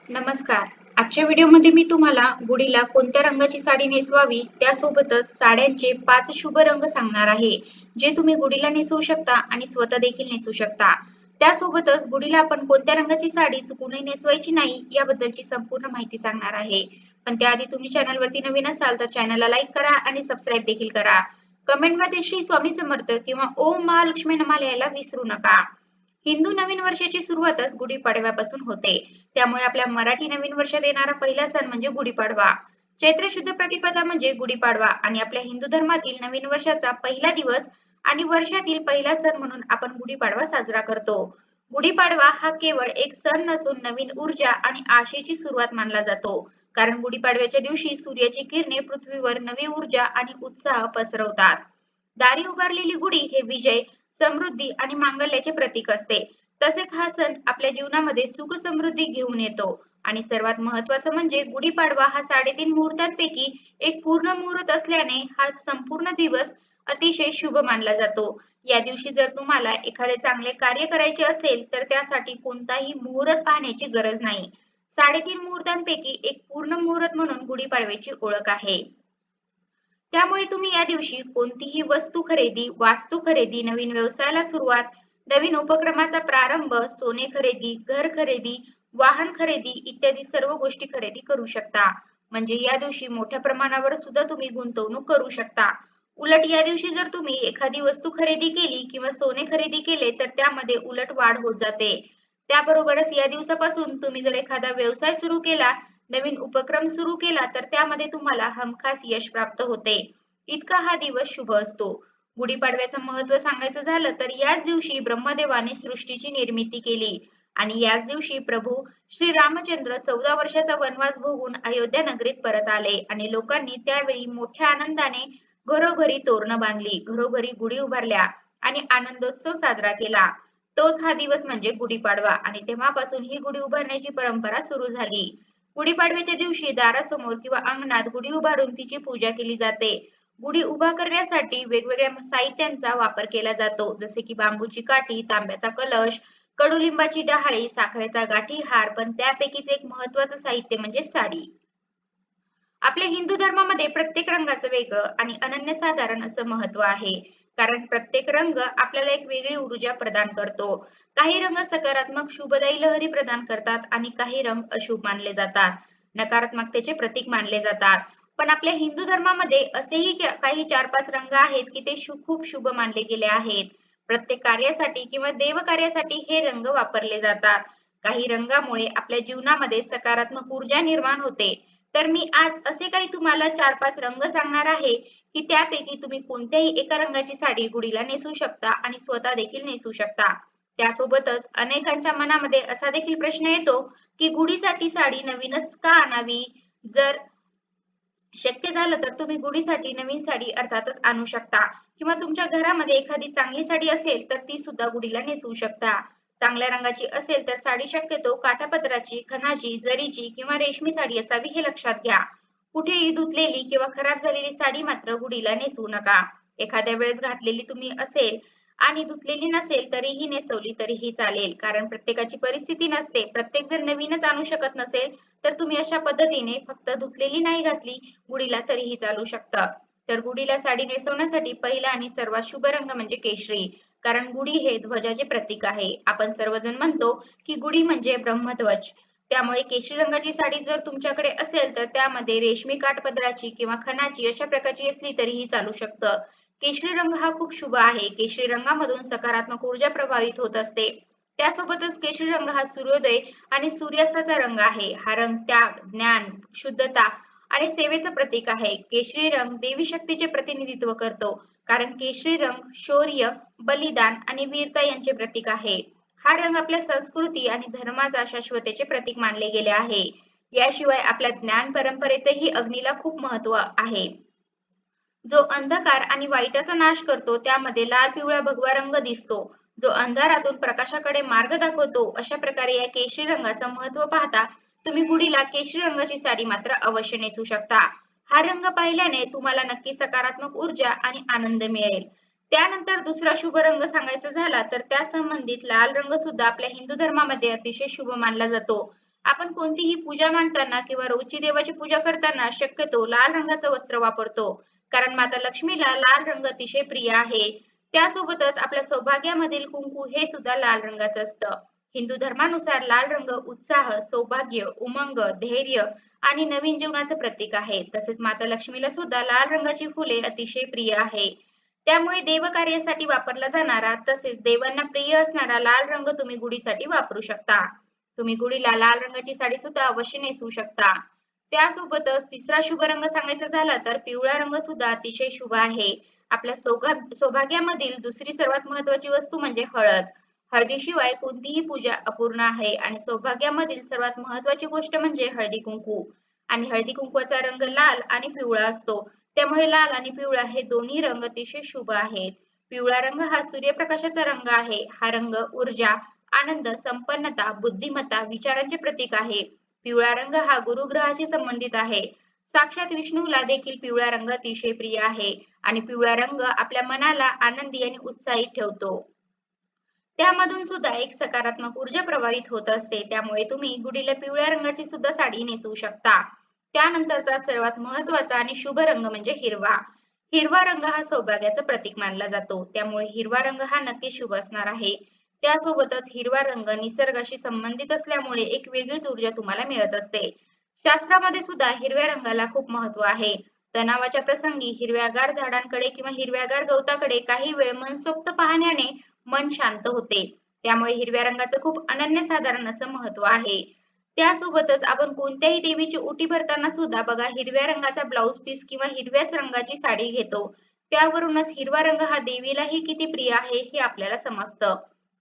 नमस्कार. आजच्या व्हिडिओमध्ये मी तुम्हाला गुढीला कोणत्या रंगाची साडी नेसवावी त्यासोबतच साड्यांचे 5 शुभ रंग सांगणार आहे, जे तुम्ही गुढीला नेसवू शकता आणि स्वतः देखील नेसवू शकता. त्यासोबतच गुढीला आपण कोणत्या रंगाची साडी चुकूनही नेसवायची नाही याबद्दलची संपूर्ण माहिती सांगणार आहे. पण त्याआधी तुम्ही चॅनलवरती नवीन असाल तर चॅनलला लाईक करा आणि सबस्क्राईब देखील करा. कमेंटमध्ये श्री स्वामी समर्थ किंवा ओम महालक्ष्मी नमः लिहायला विसरू नका. हिंदू नवीन वर्षाची सुरुवातच गुढीपाडव्यापासून होते. त्यामुळे आपल्या मराठी नवीन वर्षात येणारा पहिला सण म्हणजे गुढीपाडवा. चैत्र शुद्ध प्रतिपदा म्हणजे गुढीपाडवा आणि आपल्या हिंदू धर्मातील नवीन वर्षाचा पहिला दिवस आणि वर्षातील पहिला सण म्हणून आपण गुढीपाडवा साजरा करतो. गुढीपाडवा हा केवळ एक सण नसून नवीन ऊर्जा आणि आशेची सुरुवात मानला जातो. कारण गुढीपाडव्याच्या दिवशी सूर्याची किरणे पृथ्वीवर नवी ऊर्जा आणि उत्साह पसरवतात. दारी उभारलेली गुढी हे विजय, समृद्धी आणि मांगल्याचे प्रतीक असते. तसेच हा सण आपल्या जीवनामध्ये सुख समृद्धी घेऊन येतो आणि सर्वात महत्त्वाचं म्हणजे गुढीपाडवा हा 3.5 मुहूर्तांपैकी एक पूर्ण मुहूर्त असल्याने हा संपूर्ण दिवस अतिशय शुभ मानला जातो. या दिवशी जर तुम्हाला एखादे चांगले कार्य करायचे असेल तर त्यासाठी कोणताही मुहूर्त पाहण्याची गरज नाही. 3.5 मुहूर्तांपैकी एक पूर्ण मुहूर्त म्हणून गुढीपाडव्याची ओळख आहे. त्यामुळे तुम्ही या दिवशी कोणतीही वस्तू खरेदी, वास्तू खरेदी, नवीन व्यवसायाला सुरुवात, नवीन उपक्रमाचा प्रारंभ, सोने खरेदी, घर खरेदी, वाहन खरेदी इत्यादी सर्व गोष्टी खरेदी करू शकता. म्हणजे या दिवशी मोठ्या प्रमाणावर सुद्धा तुम्ही गुंतवणूक करू शकता. उलट या दिवशी जर तुम्ही एखादी वस्तू खरेदी केली किंवा सोने खरेदी केले तर त्यामध्ये उलट वाढ होत जाते. त्याबरोबरच या दिवसापासून तुम्ही जर एखादा व्यवसाय सुरू केला, नवीन उपक्रम सुरू केला तर त्यामध्ये तुम्हाला हमखास यश प्राप्त होते. इतका हा दिवस शुभ असतो. गुढीपाडव्याचं महत्त्व सांगायचं झालं तर याच दिवशी ब्रह्मदेवाने सृष्टीची निर्मिती केली आणि याच दिवशी प्रभू श्री रामचंद्र 14 वर्षाचा वनवास भोगून अयोध्या नगरीत परत आले आणि लोकांनी त्यावेळी मोठ्या आनंदाने घरोघरी तोरणं बांधली, घरोघरी गुढी उभारल्या आणि आनंदोत्सव साजरा केला. तोच हा दिवस म्हणजे गुढीपाडवा आणि तेव्हापासून ही गुढी उभारण्याची परंपरा सुरू झाली. गुढीपाडव्याच्या दिवशी दारासमोर किंवा अंगणात गुढी उभारून तिची पूजा केली जाते. गुढी उभा करण्यासाठी वेगवेगळ्या साहित्यांचा वापर केला जातो, जसे की बांबूची काठी, तांब्याचा कलश, कडुलिंबाची डहाळी, साखरेचा गाठी हार, पण त्यापैकीच एक महत्त्वाचं साहित्य म्हणजे साडी. आपल्या हिंदू धर्मामध्ये प्रत्येक रंगाचं वेगळं आणि अनन्यसाधारण असं महत्त्व आहे. कारण प्रत्येक रंग आपल्याला एक वेगळी ऊर्जा प्रदान करतो. काही रंग सकारात्मक शुभदायी लहरी प्रदान करतात आणि काही रंग अशुभ मानले जातात, नकारात्मकतेचे प्रतीक मानले जातात. पण आपल्या हिंदू धर्मामध्ये असेही काही 4-5 रंग आहेत की ते खूप शुभ मानले गेले आहेत. प्रत्येक कार्यासाठी किंवा देवकार्यासाठी हे रंग वापरले जातात. काही रंगामुळे आपल्या जीवनामध्ये सकारात्मक ऊर्जा निर्माण होते. तर मी आज असे काही तुम्हाला 4-5 रंग सांगणार आहे, की त्यापैकी तुम्ही कोणत्याही एका रंगाची साडी गुढीला नेसवू शकता आणि स्वतः देखील नेसवू शकता. त्यासोबतच अनेकांच्या मनामध्ये असा देखील प्रश्न येतो, की गुढीसाठी साडी नवीनच का आणावी? जर शक्य झालं तर तुम्ही गुढीसाठी नवीन साडी अर्थातच आणू शकता किंवा तुमच्या घरामध्ये एखादी चांगली साडी असेल तर ती सुद्धा गुढीला नेसवू शकता. चांगल्या रंगाची असेल तर साडी शक्यतो काठापदराची, खणाची, जरीची किंवा रेशमी साडी असावी हे लक्षात घ्या. कुठेही धुतलेली किंवा खराब झालेली साडी मात्र गुढीला नेसवू नका. एखाद्या वेळेस घातलेली तुम्ही असेल आणि धुतलेली नसेल तरीही नेसवली तरीही चालेल. कारण प्रत्येकाची परिस्थिती नसते. प्रत्येक जण नवीनच आणू शकत नसेल तर तुम्ही अशा पद्धतीने फक्त धुतलेली नाही घातली गुढीला तरीही चालू शकतं. तर गुढीला साडी नेसवण्यासाठी पहिला आणि सर्वात शुभ रंग म्हणजे केशरी. कारण गुढी हे ध्वजाचे प्रतीक आहे. आपण सर्वजण म्हणतो की गुढी म्हणजे ब्रह्मध्वज. त्यामुळे केशरी रंगाची साडी जर तुमच्याकडे असेल तर त्यामध्ये रेशमी काठपदराची किंवा खणाची अशा प्रकारची असली तरीही चालू शकतं. केशरी रंग हा खूप शुभ आहे. केशरी रंगामधून सकारात्मक ऊर्जा प्रवाहित होत असते. त्यासोबतच केशरी रंग हा सूर्योदय आणि सूर्यास्ताचा रंग आहे. हा रंग त्याग, ज्ञान, शुद्धता आणि सेवेचं प्रतीक आहे. केशरी रंग देवी शक्तीचे प्रतिनिधित्व करतो. कारण केशरी रंग शौर्य, बलिदान आणि वीरता यांचे प्रतीक आहे. हा रंग आपल्या संस्कृती आणि धर्माचा शाश्वतेचे प्रतीक मानले गेले आहे. याशिवाय आपल्या ज्ञान परंपरेतही अग्नीला खूप महत्त्व आहे. जो अंधकार आणि वाईटाचा नाश करतो त्यामध्ये लाल पिवळा भगवा रंग दिसतो. जो अंधारातून प्रकाशाकडे मार्ग दाखवतो. अशा प्रकारे या केशरी रंगाचं महत्त्व पाहता तुम्ही गुढीला केशरी रंगाची साडी मात्र अवश्य नेसू शकता. हा रंग पाहिल्याने तुम्हाला नक्की सकारात्मक ऊर्जा आणि आनंद मिळेल. त्यानंतर दुसरा शुभ रंग सांगायचा झाला तर त्या संबंधित लाल रंग सुद्धा आपल्या हिंदू धर्मामध्ये अतिशय शुभ मानला जातो. आपण कोणतीही पूजा मांडताना किंवा रोजची देवाची पूजा करताना शक्यतो लाल रंगाचं वस्त्र वापरतो. कारण माता लक्ष्मीला लाल रंग अतिशय प्रिय आहे. त्यासोबतच आपल्या सौभाग्यामधील कुंकू हे सुद्धा लाल रंगाचं असतं. हिंदू धर्मानुसार लाल रंग उत्साह, सौभाग्य, उमंग, धैर्य आणि नवीन जीवनाचं प्रतीक आहे. तसेच माता लक्ष्मीला सुद्धा लाल रंगाची फुले अतिशय प्रिय आहे. त्यामुळे देवकार्यासाठी वापरला जाणारा तसेच देवांना प्रिय असणारा लाल रंग तुम्ही गुढीसाठी वापरू शकता. तुम्ही गुढीला लाल रंगाची साडी सुद्धा अवश्य नेसवू शकता. त्यासोबतच तिसरा शुभ रंग सांगायचा झाला तर पिवळा रंग सुद्धा अतिशय शुभ आहे. आपल्या सौभाग्यामधील दुसरी सर्वात महत्वाची वस्तू म्हणजे हळद. हळदीशिवाय कोणतीही पूजा अपूर्ण आहे आणि सौभाग्यामधील सर्वात महत्वाची गोष्ट म्हणजे हळदी कुंकू. आणि हळदी कुंकवाचा रंग लाल आणि पिवळा असतो. त्यामुळे लाल आणि पिवळा हे दोन्ही रंग अतिशय शुभ आहेत. पिवळा रंग हा सूर्यप्रकाशाचा रंग आहे. हा रंग ऊर्जा, आनंद, संपन्नता, बुद्धिमत्ता, विचारांचे प्रतीक आहे. पिवळा रंग हा गुरुग्रहाशी संबंधित आहे. साक्षात विष्णूला देखील पिवळा रंग अतिशय प्रिय आहे आणि पिवळा रंग आपल्या मनाला आनंदी आणि उत्साही ठेवतो. त्यामधून सुद्धा एक सकारात्मक ऊर्जा प्रवाहित होत असते. त्यामुळे तुम्ही गुढीला पिवळ्या रंगाची सुद्धा साडी नेसवू शकता. त्यानंतरचा सर्वात महत्वाचा आणि शुभ रंग म्हणजे हिरवा. हिरवा रंग हा सौभाग्याचं प्रतीक मानला जातो. त्यामुळे हिरवा रंग हा नक्की शुभ असणार आहे. त्यासोबतच हिरवा रंग निसर्गाशी संबंधित असल्यामुळे एक वेगळीच ऊर्जा तुम्हाला मिळत असते. शास्त्रामध्ये सुद्धा हिरव्या रंगाला खूप महत्व आहे. तणावाच्या प्रसंगी हिरव्यागार झाडांकडे किंवा हिरव्यागार गवताकडे काही वेळ मनसोक्त पाहण्याने मन शांत होते. त्यामुळे हिरव्या रंगाचं खूप अनन्यसाधारण असं महत्व आहे. त्यासोबतच आपण कोणत्याही देवीची ओटी भरताना सुद्धा बघा हिरव्या रंगाचा ब्लाउज पीस किंवा हिरव्याच रंगाची साडी घेतो. त्यावरूनच हिरवा रंग हा देवीलाही किती प्रिय आहे हे आपल्याला समजतं.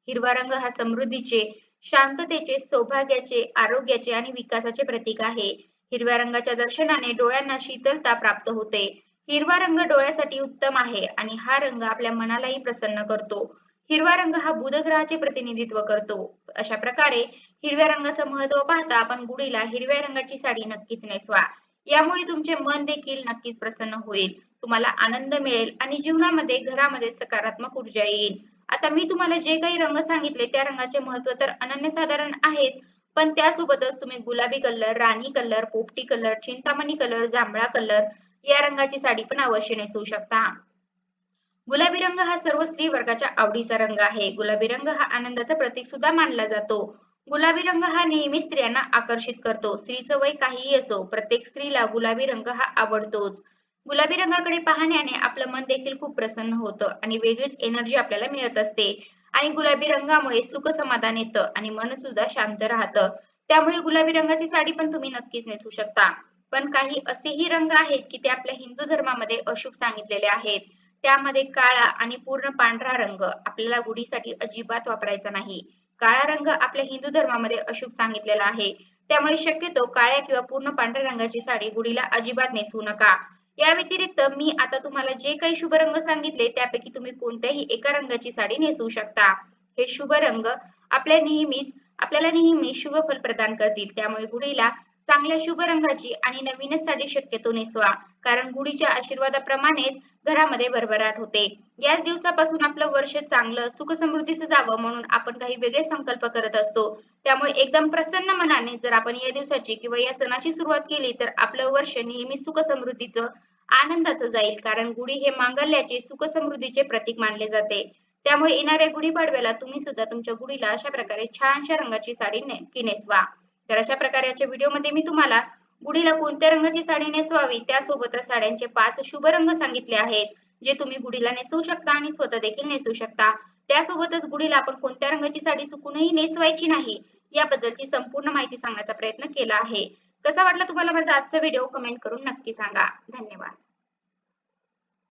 हिरवा रंग हा समृद्धीचे, शांततेचे, सौभाग्याचे, आरोग्याचे आणि विकासाचे प्रतीक आहे. हिरव्या रंगाच्या दर्शनाने डोळ्यांना शीतलता प्राप्त होते. हिरवा रंग डोळ्यासाठी उत्तम आहे आणि हा रंग आपल्या मनालाही प्रसन्न करतो. हिरवा रंग हा बुध ग्रहाचे प्रतिनिधित्व करतो. अशा प्रकारे हिरव्या रंगाचं महत्त्व पाहता आपण गुढीला हिरव्या रंगाची साडी नक्कीच नेसवा. यामुळे तुमचे मन देखील नक्कीच प्रसन्न होईल. तुम्हाला आनंद मिळेल आणि जीवनामध्ये घरामध्ये सकारात्मक ऊर्जा येईल. आता मी तुम्हाला जे काही रंग सांगितले त्या रंगाचे महत्त्व तर अनन्यसाधारण आहेच, पण त्यासोबतच तुम्ही गुलाबी कलर, राणी कलर, पोपटी कलर, चिंतामणी कलर, जांभळा कलर या रंगाची साडी पण अवश्य नेसवू शकता. गुलाबी रंग हा सर्व स्त्री वर्गाच्या आवडीचा रंग आहे. गुलाबी रंग हा आनंदाचा प्रतीक सुद्धा मानला जातो. गुलाबी रंग हा नेहमी स्त्रियांना आकर्षित करतो. स्त्रीचं वय काहीही असो, प्रत्येक स्त्रीला गुलाबी रंग हा आवडतोच. गुलाबी रंगाकडे पाहण्याने आपलं मन देखील खूप प्रसन्न होतं आणि वेगळीच एनर्जी आपल्याला मिळत असते. आणि गुलाबी रंगामुळे सुख समाधान येतं आणि मन सुद्धा शांत राहतं. त्यामुळे गुलाबी रंगाची साडी पण तुम्ही नक्कीच नेसू शकता. पण काही असेही रंग आहेत की ते आपल्या हिंदू धर्मामध्ये अशुभ सांगितलेले आहेत. त्यामध्ये काळा आणि पूर्ण पांढरा रंग आपल्याला गुढीसाठी अजिबात वापरायचा नाही. काळा रंग आपल्या हिंदू धर्मामध्ये अशुभ सांगितलेला आहे. त्यामुळे शक्यतो काळ्या किंवा पूर्ण पांढऱ्या रंगाची साडी गुढीला अजिबात नेसवू नका. या व्यतिरिक्त मी आता तुम्हाला जे काही शुभ रंग सांगितले त्यापैकी तुम्ही कोणत्याही एका रंगाची साडी नेसवू शकता. हे शुभ रंग आपल्याला नेहमी शुभ फल प्रदान करतील. त्यामुळे गुढीला चांगल्या शुभ रंगाची आणि नवीनच साडी शक्यतो नेसवा. कारण गुढीच्या आशीर्वादाप्रमाणेच घरामध्ये भरभराट होते. याच दिवसापासून आपलं वर्ष चांगलं सुख समृद्धीचं जावं म्हणून आपण काही वेगळे संकल्प करत असतो. त्यामुळे एकदम प्रसन्न मनाने जर आपण या दिवसाची किंवा या सणाची सुरुवात केली तर आपलं वर्ष नेहमी सुख समृद्धीचं, आनंदाचं जाईल. कारण गुढी हे मांगल्याचे, सुख समृद्धीचे प्रतीक मानले जाते. त्यामुळे येणाऱ्या गुढीपाडव्याला तुम्ही सुद्धा तुमच्या गुढीला अशा प्रकारे छानशा रंगाची साडी नक्की नेसवा. तर अशा प्रकारे आजच्या व्हिडिओमध्ये मी तुम्हाला गुढीला कोणत्या रंगाची साडी नेसवावी त्यासोबतच साड्यांचे 5 शुभ रंग सांगितले आहेत, जे तुम्ही गुढीला नेसवू शकता आणि स्वतः देखील नेसवू शकता. त्यासोबतच गुढीला आपण कोणत्या रंगाची साडी चुकूनही नेसवायची नाही याबद्दलची संपूर्ण माहिती सांगण्याचा प्रयत्न केला आहे. कसा वाटला तुम्हाला माझा आजचा व्हिडिओ कमेंट करून नक्की सांगा. धन्यवाद.